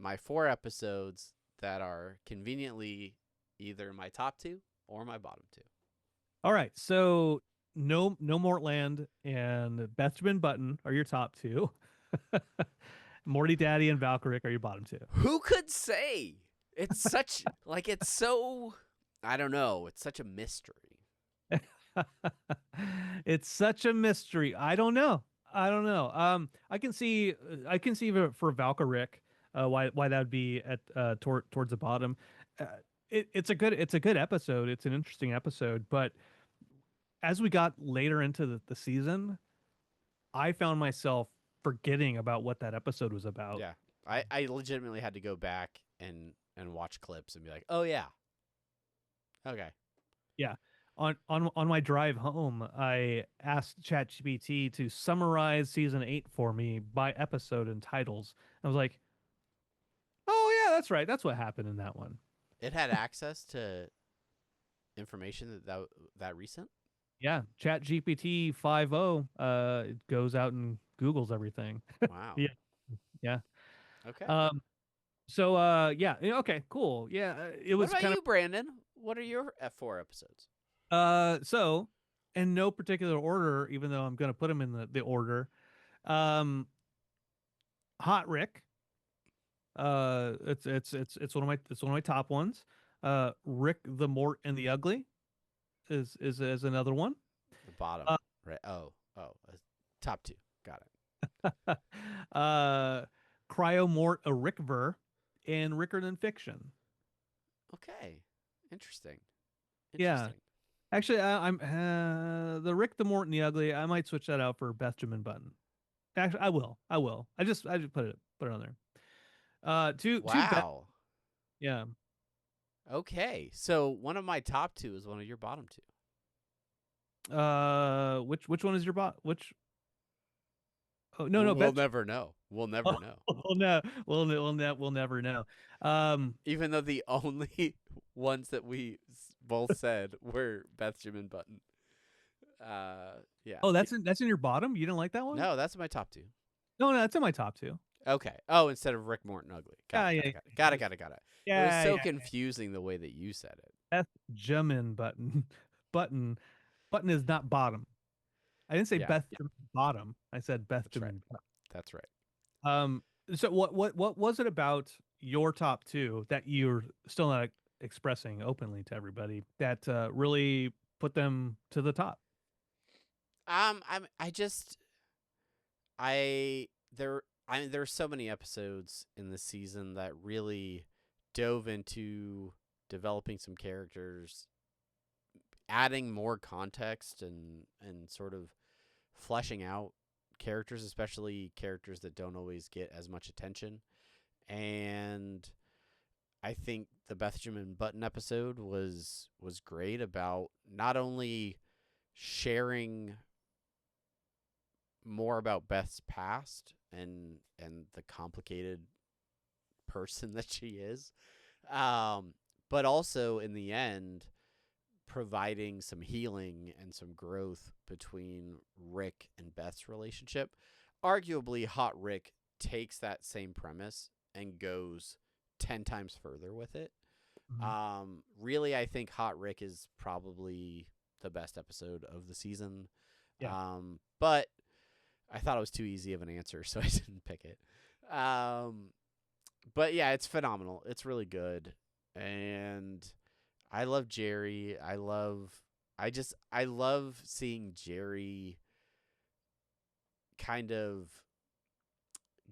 my 4 episodes that are conveniently either my top 2 or my bottom 2. All right, so No Mortland and Benjamin Button are your top 2. Morty Daddy and Valkyric are your bottom 2. Who could say? It's such it's so, I don't know. It's such a mystery. It's such a mystery. I don't know. I can see for Valkyric why that would be at towards the bottom. It's a good episode. It's an interesting episode, but as we got later into the season, I found myself forgetting about what that episode was about. Yeah. I legitimately had to go back and watch clips and be like, "Oh yeah. Okay." Yeah. On my drive home, I asked ChatGPT to summarize season 8 for me by episode and titles. I was like, "Oh yeah, that's right. That's what happened in that one." It had access to information that recent? Yeah, ChatGPT 5.0 it goes out and Googles everything. Wow. Yeah. Okay. Yeah, okay, cool. Yeah, it was what about you, Brandon? What are your F4 episodes? So in no particular order, even though I'm going to put them in the order. Hot Rick. It's one of my top ones. Rick the Mort and the Ugly is another one. The bottom. Right. Oh, top 2. Got it. Cryo Mort a Rickver and Ricker Than Fiction. Okay. Interesting. Yeah. Actually, I'm the Rick, the Morton, the Ugly. I might switch that out for Benjamin Button. Actually, I will. I will. I just put it on there. Two bet. Wow. Yeah. Okay. So one of my top two is one of your bottom two. Which one is your bot? Which? Oh no, no, We'll bet. never know. We'll never know. We'll no, we'll never know. Even though the only ones that we both said were Benjamin Button. Yeah. Oh, that's in your bottom. You didn't like that one? No, that's my top two. No, that's in my top two. Okay. Oh, instead of Rick Morton Ugly. Got Yeah, it. yeah, Got it. It was yeah, so yeah. confusing the way that you said it. Benjamin Button. Button is not bottom. I didn't say Yeah. Beth bottom. I said Beth. That's right. So what was it about your top two that you're still not expressing openly to everybody that really put them to the top? There's so many episodes in this season that really dove into developing some characters, adding more context and sort of fleshing out characters, especially characters that don't always get as much attention. And I think the Benjamin Button episode was great about not only sharing more about Beth's past and the complicated person that she is, but also in the end providing some healing and some growth between Rick and Beth's relationship. Arguably, Hot Rick takes that same premise and goes 10 times further with it. Mm-hmm. Really, I think Hot Rick is probably the best episode of the season. Yeah. But I thought it was too easy of an answer, so I didn't pick it. But yeah, it's phenomenal. It's really good. And I love Jerry. I love seeing Jerry kind of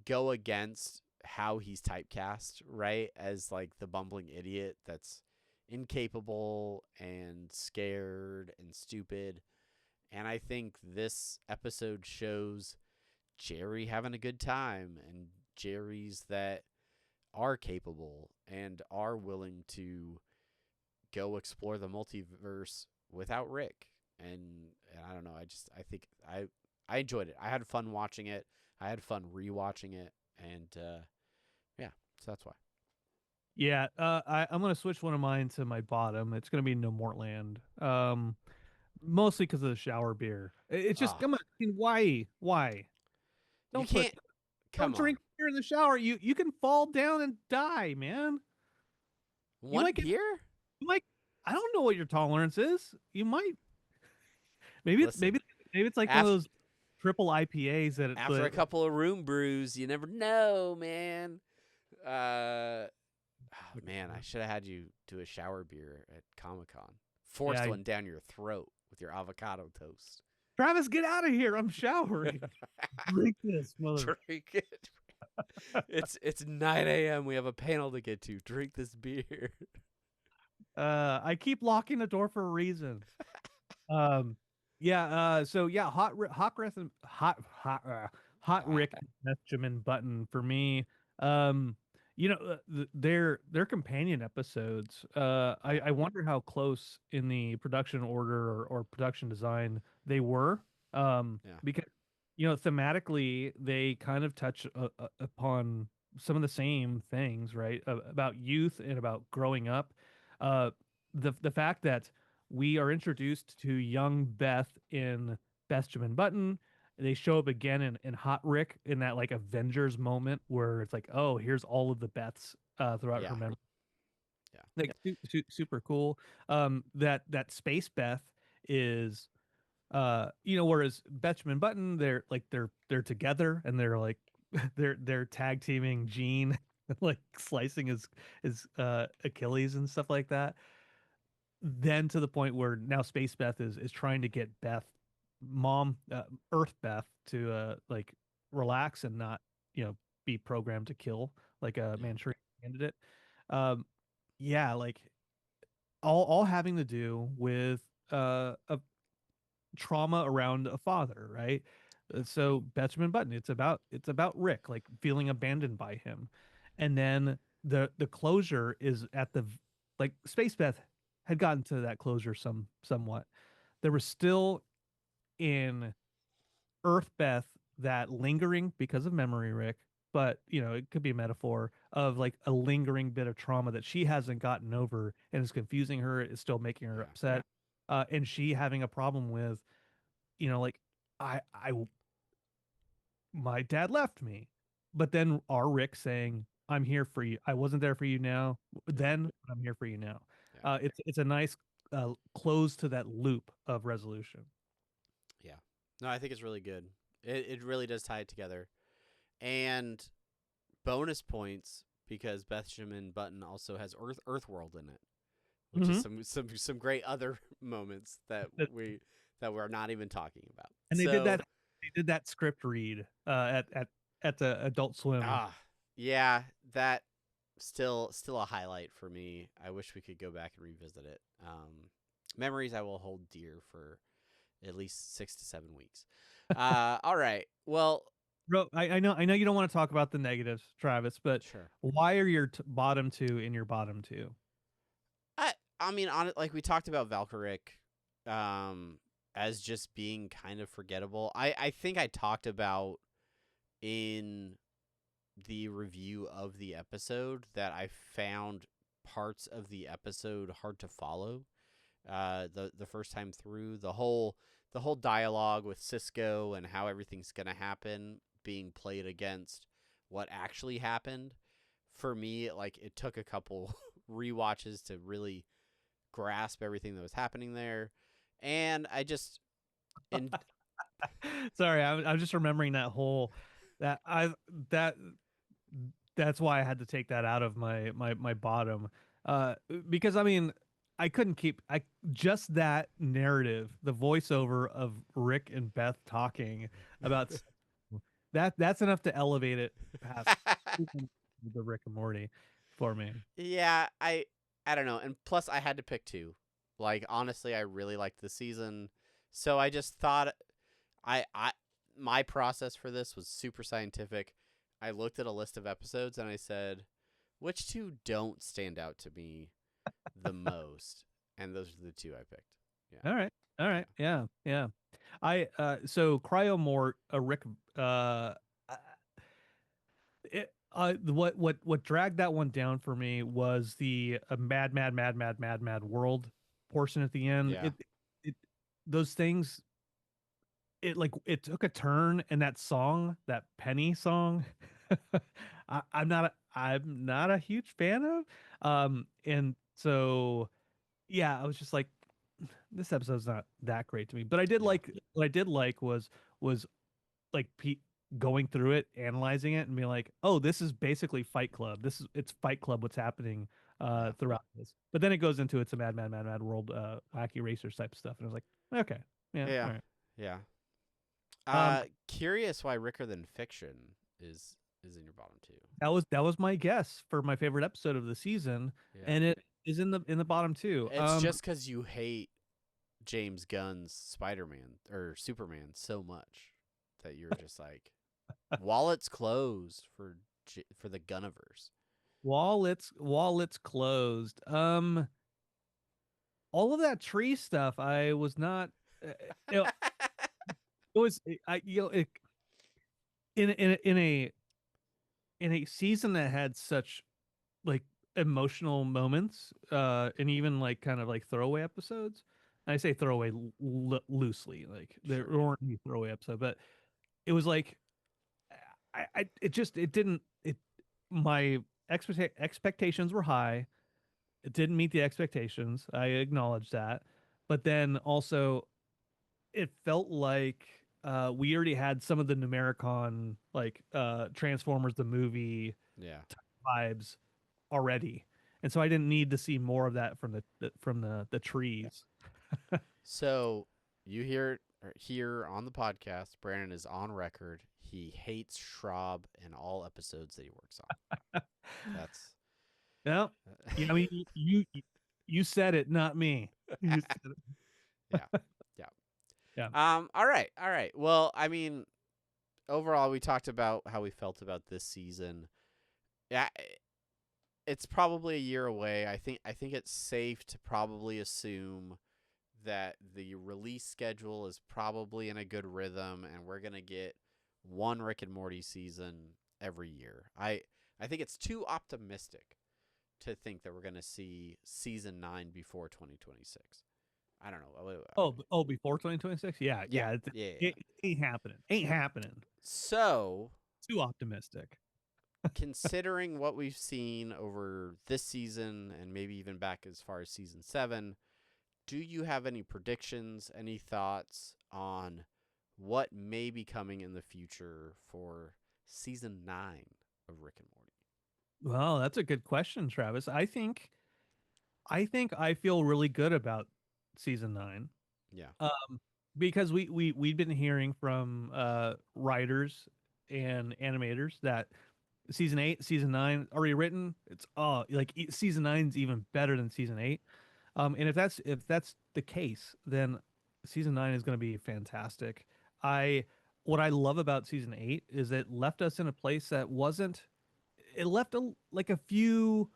go against how he's typecast, right? As like the bumbling idiot that's incapable and scared and stupid. And I think this episode shows Jerry having a good time and Jerry's that are capable and are willing to go explore the multiverse without Rick. And I don't know, I think I enjoyed it. I had fun watching it. I had fun rewatching it, and yeah, so that's why. Yeah, I'm gonna switch one of mine to my bottom. It's gonna be No More Land. Mostly because of the shower beer. It's just Ah, come on, I mean, why? you Don't can't. don't Come on, drink beer in the shower. You can fall down and die, man. You one might get beer. you might. I don't know what your tolerance is. You might maybe it's Listen, maybe it's like one of after those triple IPAs that after a couple of room brews, you never know, man. Oh, man, I should have had you do a shower beer at Comic-Con. Forced Yeah, one down your throat with your avocado toast. Travis, get out of here. I'm showering. Drink this, mother. Drink it. It's 9 a.m. We have a panel to get to. Drink this beer. I keep locking the door for a reason. So yeah, hot Rick and Benjamin Button for me. Their companion episodes. I wonder how close in the production order or production design they were. Yeah. Because thematically they kind of touch upon some of the same things, right? About youth and about growing up. The fact that we are introduced to young Beth in Benjamin Button. They show up again in Hot Rick in that like Avengers moment where it's like, oh, here's all of the Beths throughout Yeah. her memory. Yeah. Like super cool. That Space Beth is whereas Benjamin Button, they're together and they're like they're tag teaming Gene, like slicing his Achilles and stuff like that. Then to the point where now Space Beth is trying to get Earth Beth to like relax and not be programmed to kill like a Manchurian candidate. Yeah, like all having to do with a trauma around a father, right? So Benjamin Button, it's about Rick like feeling abandoned by him, and then the closure is at like Space Beth had gotten to that closure somewhat. There was still in Earth Beth that lingering because of memory, Rick, but it could be a metaphor of like a lingering bit of trauma that she hasn't gotten over and is confusing her, is still making her Yeah. upset, and she having a problem with like I my dad left me. But then our Rick saying, I'm here for you. I wasn't there for you now then, but I'm here for you now. Yeah. It's a nice close to that loop of resolution. Yeah. No, I think it's really good. It really does tie it together. And bonus points because Benjamin Button also has Earthworld in it, which is some great other moments that we're not even talking about. And they did that script read at the Adult Swim. Yeah, that still a highlight for me. I wish we could go back and revisit it. Memories I will hold dear for at least 6 to 7 weeks. All right. Well, Bro, I know you don't want to talk about the negatives, Travis, but sure. why are your bottom two in your bottom two? I mean, on it, like we talked about Valkyric, as just being kind of forgettable. I think I talked about in the review of the episode that I found parts of the episode hard to follow. The first time through, the whole dialogue with Cisco and how everything's gonna happen being played against what actually happened. For me, like it took a couple rewatches to really grasp everything that was happening there, and I just Sorry, I'm just remembering that whole that that's why I had to take that out of my bottom, because I mean I couldn't keep just that narrative, the voiceover of Rick and Beth talking about that's enough to elevate it past the Rick and Morty for me. Yeah, I don't know. And plus I had to pick two. Like honestly, I really liked the season. So I just thought I my process for this was super scientific. I looked at a list of episodes and I said, which two don't stand out to me the most? And those are the two I picked. Yeah. All right. Yeah. I so Cryo Mort Rick what dragged that one down for me was the mad world portion at the end. Yeah. It those things it took a turn, and that song, that Penny song, I'm not a huge fan of. And so yeah, I was just like, this episode's not that great to me. But I did Yeah. like what I did like was like Pete going through it, analyzing it, and being like, oh, this is basically Fight Club. It's Fight Club what's happening Yeah. throughout this. But then it goes into it's a mad world, wacky racers type stuff, and I was like, okay, yeah, Yeah. all right. Yeah. Curious why Ricker Than Fiction is in your bottom two. That was my guess for my favorite episode of the season, Yeah. and it is in the bottom two. It's just because you hate James Gunn's Spider-Man or Superman so much that you're just like, wallet's closed for the Gunniverse. while it's closed. All of that tree stuff, I was not. You know, it was I you know it, in a season that had such like emotional moments, and even like kind of like throwaway episodes. And I say throwaway loosely, like there weren't any throwaway episode, but it was like it didn't it my expectations were high. It didn't meet the expectations. I acknowledge that, but then also it felt like we already had some of the Numericon, like Transformers the movie Yeah. vibes already, and so I didn't need to see more of that from the trees. So you hear here on the podcast, Brandon is on record. He hates Schraub in all episodes that he works on. That's No, I mean you said it, not me. You said it. Yeah. Yeah. Yeah. All right. All right. Well, I mean, overall, we talked about how we felt about this season. Yeah, it's probably a year away. I think it's safe to probably assume that the release schedule is probably in a good rhythm, and we're gonna get one Rick and Morty season every year. I think it's too optimistic to think that we're gonna see season 9 before 2026. I don't know. Before 2026? Yeah, Yeah, yeah. yeah, yeah. It ain't happening. Ain't happening. So, Too optimistic. considering what we've seen over this season and maybe even back as far as season 7, do you have any predictions, any thoughts on what may be coming in the future for season 9 of Rick and Morty? Well, that's a good question, Travis. I think I feel really good about season 9. Yeah. Because we've been hearing from writers and animators that season 8, season 9 already written. It's season 9's even better than season 8. And if that's the case, then season 9 is going to be fantastic. I What I love about season 8 is it left us in a place that wasn't. It left a few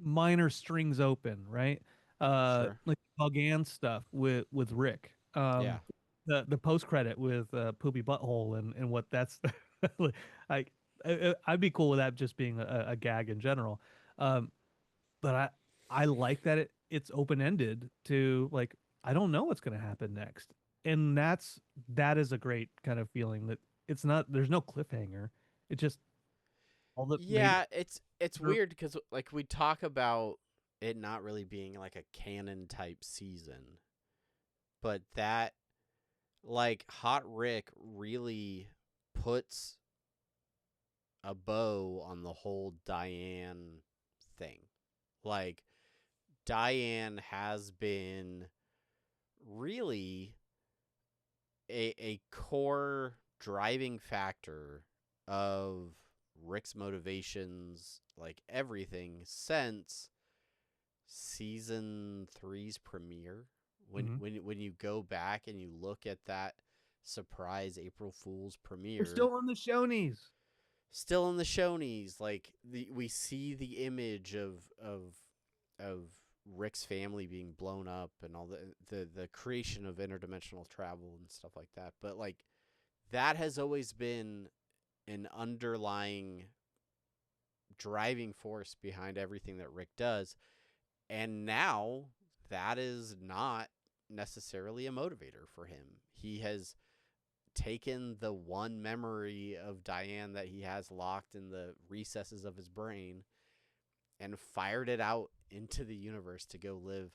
minor strings open, right? Sure. Like Buggan stuff with Rick. Yeah. The post credit with Poopy Butthole and what that's like. I'd be cool with that just being a gag in general. Um, but I like that it's open ended to like I don't know what's gonna happen next, and that is a great kind of feeling that it's not there's no cliffhanger. It just all the maybe Yeah, it's weird because like we talk about it not really being like a canon type season, but that like Hot Rick really puts a bow on the whole Diane thing. Like Diane has been really a core driving factor of Rick's motivations, like everything since season 3's premiere. When you go back and you look at that surprise April Fool's we're premiere, still on the Shonies. still in the Shonies, like we see the image of Rick's family being blown up and all the creation of interdimensional travel and stuff like that. But like that has always been an underlying driving force behind everything that Rick does. And now that is not necessarily a motivator for him. He has taken the one memory of Diane that he has locked in the recesses of his brain and fired it out into the universe to go live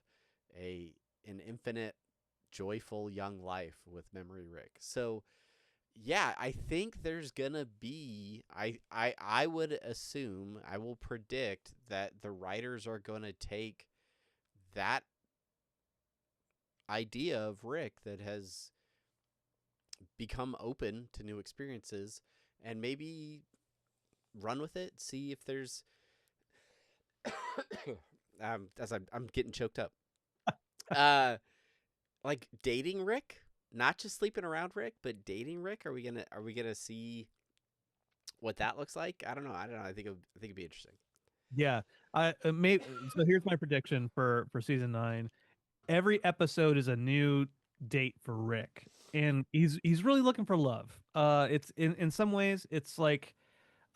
an infinite, joyful young life with Memory Rick. So yeah, I think there's gonna be I would assume, I will predict that the writers are gonna take that idea of Rick that has become open to new experiences and maybe run with it, see if there's as I'm getting choked up. Like dating Rick, not just sleeping around Rick, but dating Rick. Are we gonna see what that looks like? I don't know. I think it'd be interesting. Yeah, I maybe. So here's my prediction for season 9. Every episode is a new date for Rick, and he's really looking for love. It's in some ways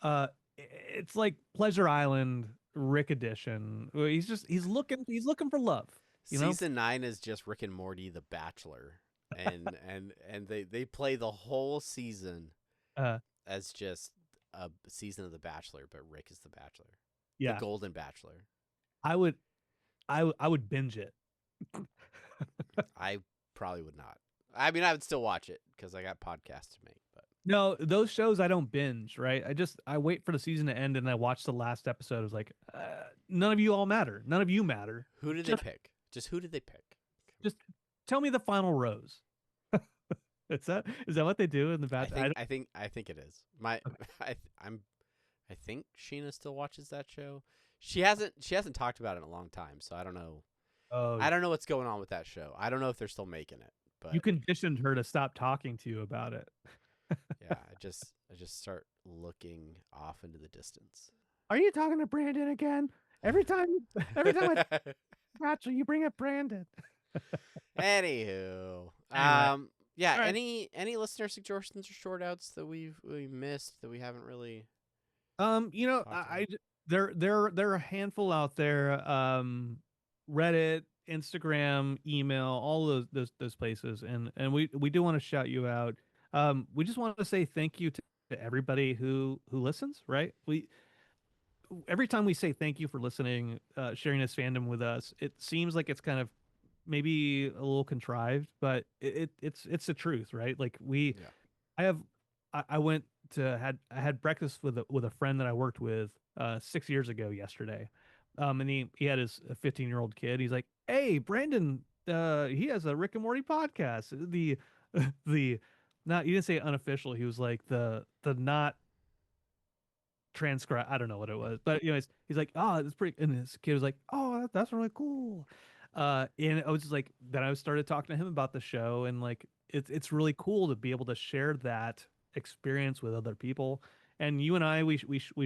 uh, it's like Pleasure Island Rick edition. Where he's looking for love. You know. Season 9 is just Rick and Morty, The Bachelor, and they play the whole season Uh, as just a season of The Bachelor, but Rick is the Bachelor, the yeah, Golden Bachelor. I would I would binge it. I probably would not. I mean, I would still watch it because I got podcasts to make. But No, those shows I don't binge, right? I wait for the season to end and I watch the last episode. I was like, none of you all matter. None of you matter. who did Just they pick? Just who did they pick? just tell me the final rose. Is that what they do in the I Bachelor? think it is. I think Sheena still watches that show. She hasn't talked about it in a long time, so I don't know. Oh, I don't know what's going on with that show. I don't know if they're still making it, but you conditioned her to stop talking to you about it. yeah, I just start looking off into the distance. Are you talking to Brandon again? Every time I watch you, you bring up Brandon. Anywho, Anyway, yeah. all right. Any listener suggestions or short outs that we missed that we haven't really? You know, Talked I about. there are a handful out there. Reddit, Instagram, email, all those places, and we do want to shout you out. We just want to say thank you to everybody who listens. Right? We every time we say thank you for listening, sharing this fandom with us, it seems like it's kind of maybe a little contrived, but it's the truth, right? Like Yeah. I have, I went to I had breakfast with a friend that I worked with 6 years ago yesterday, and he had his 15-year-old kid. He's like, "Hey, Brandon, he has a Rick and Morty podcast." The not he didn't say unofficial. He was like the not transcribe. I don't know what it was, but anyways, he's like, "Oh, it's pretty." And his kid was like, "Oh, that's really cool." And I was just like, then I started talking to him about the show, and like, it's really cool to be able to share that experience with other people. And you and I, we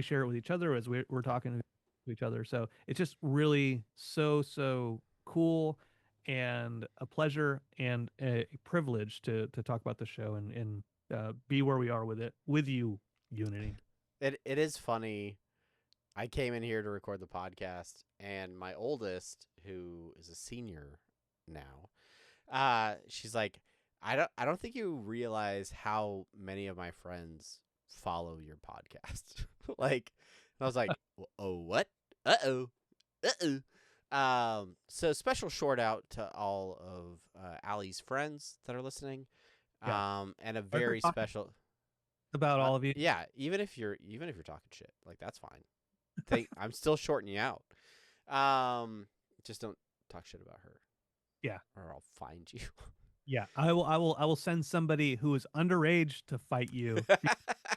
share it with each other as we're talking to each other. So it's just really so cool and a pleasure and a privilege to talk about the show and be where we are with it with you, Unity. It is funny. I came in here to record the podcast, and my oldest, who is a senior now, she's like, I don't think you realize how many of my friends follow your podcast. Like, and I was like, oh, what? Uh-oh. Uh-oh. So special short out to all of Allie's friends that are listening. Yeah. And a We're very talking special about all of you. yeah, even if you're talking shit, like that's fine. I'm still shorting you out. Just don't talk shit about her. Yeah. Or I'll find you. Yeah, I will send somebody who is underage to fight you.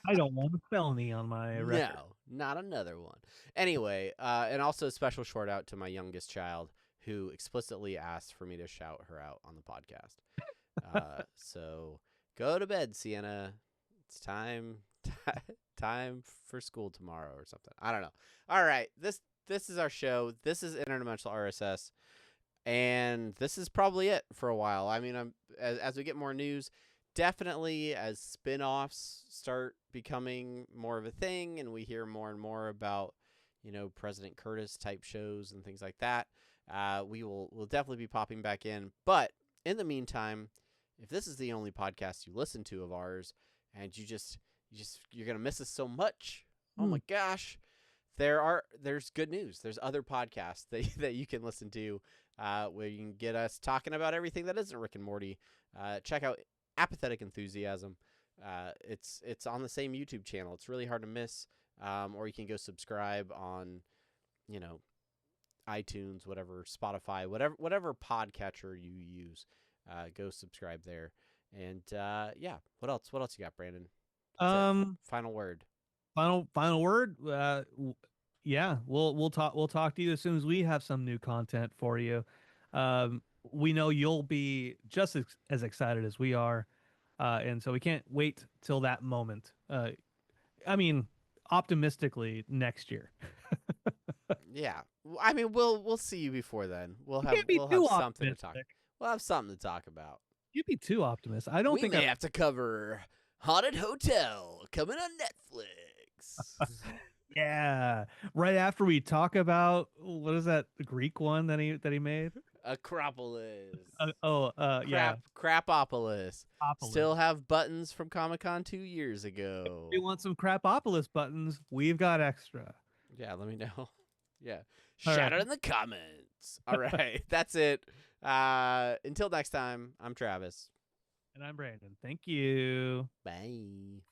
I don't want a felony on my record. No, not another one. Anyway, and also a special short out to my youngest child who explicitly asked for me to shout her out on the podcast. So go to bed, Sienna. It's time for school tomorrow or something. I don't know. All right, this is our show. This is Interdimensional RSS, and this is probably it for a while. I mean, as we get more news, definitely as spin-offs start becoming more of a thing, and we hear more and more about President Curtis type shows and things like that. We'll definitely be popping back in. But in the meantime, if this is the only podcast you listen to of ours, and you're gonna miss us so much. Oh my gosh. There's good news. There's other podcasts that you can listen to where you can get us talking about everything that isn't Rick and Morty. Check out Apathetic Enthusiasm. It's on the same YouTube channel. It's really hard to miss. Or you can go subscribe on, iTunes, whatever, Spotify, whatever podcatcher you use. Go subscribe there. And yeah, what else you got, Brandon? Final word. Final word. Yeah, we'll talk to you as soon as we have some new content for you. We know you'll be just as excited as we are, and so we can't wait till that moment. I mean, optimistically next year. Yeah, I mean, we'll see you before then. We'll have Can't be we'll too have something to talk. optimistic. We'll have something to talk about. You'd be too optimistic. I don't We think may have to cover Haunted Hotel coming on Netflix. Yeah, right after we talk about what is that Greek one that he made? Acropolis. Yeah, Crapopolis. Crapopolis. Still have buttons from Comic-Con 2 years ago. If you want some Crapopolis buttons, we've got extra. Yeah, let me know. Yeah. All Shout right. out in the comments. All right. That's it. Until next time, I'm Travis. And I'm Brandon. Thank you. Bye.